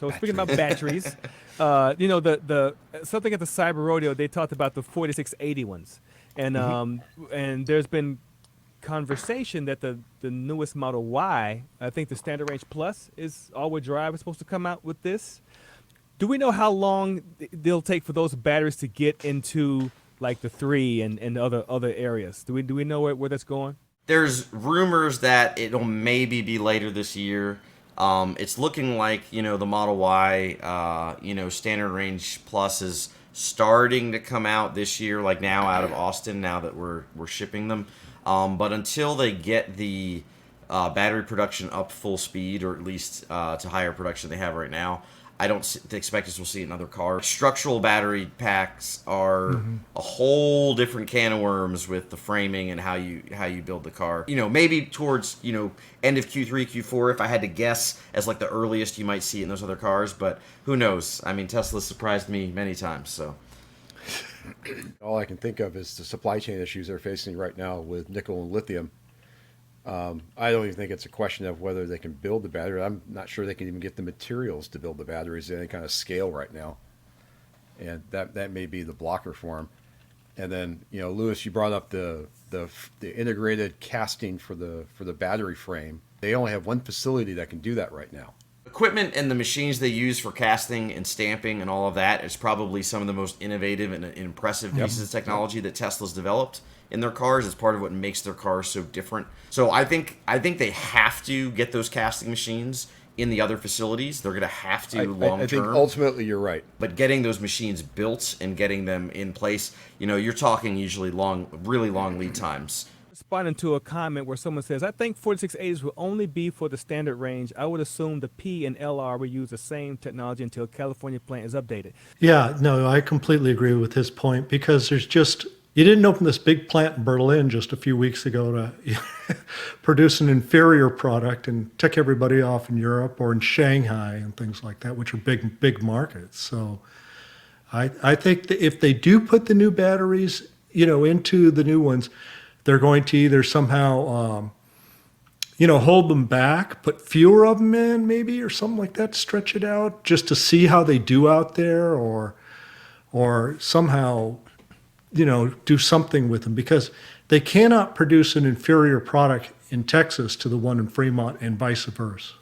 So speaking about batteries, the something at the Cyber Rodeo they talked about the 4680 ones, and and there's been conversation that the newest Model Y, I think the Standard Range Plus is all-wheel drive is supposed to come out with this. Do we know how long they'll take for those batteries to get into like the 3 and other areas? Do we know where that's going? There's rumors that it'll maybe be later this year. It's looking like the Model Y, Standard Range Plus is starting to come out this year, like now out of Austin. Now that we're shipping them, but until they get the battery production up full speed, or at least to higher production they have right now, I don't expect us will see another car. Structural battery packs are a whole different can of worms with the framing and how you build the car. Maybe towards end of Q3, Q4, if I had to guess, as like the earliest you might see it in those other cars. But who knows? I mean, Tesla surprised me many times. So All I can think of is the supply chain issues they're facing right now with nickel and lithium. I don't even think it's a question of whether they can build the battery. I'm not sure they can even get the materials to build the batteries at any kind of scale right now, and that may be the blocker for them. And then, Lewis, you brought up the integrated casting for the battery frame. They only have one facility that can do that right now. equipment and the machines they use for casting and stamping and all of that is probably some of the most innovative and impressive pieces of technology that Tesla's developed in their cars. It's part of what makes their cars so different. So I think they have to get those casting machines in the other facilities. They're going to have to long term. I think ultimately you're right. But getting those machines built and getting them in place, you're talking usually really long lead times. Responding to a comment where someone says, I think 4680s will only be for the standard range. I would assume the P and LR will use the same technology until California plant is updated. Yeah, no, I completely agree with his point, because you didn't open this big plant in Berlin just a few weeks ago to produce an inferior product and tick everybody off in Europe or in Shanghai and things like that, which are big markets. So I think that if they do put the new batteries, into the new ones, they're going to either somehow, hold them back, put fewer of them in maybe, or something like that, stretch it out just to see how they do out there, or somehow, do something with them, because they cannot produce an inferior product in Texas to the one in Fremont and vice versa.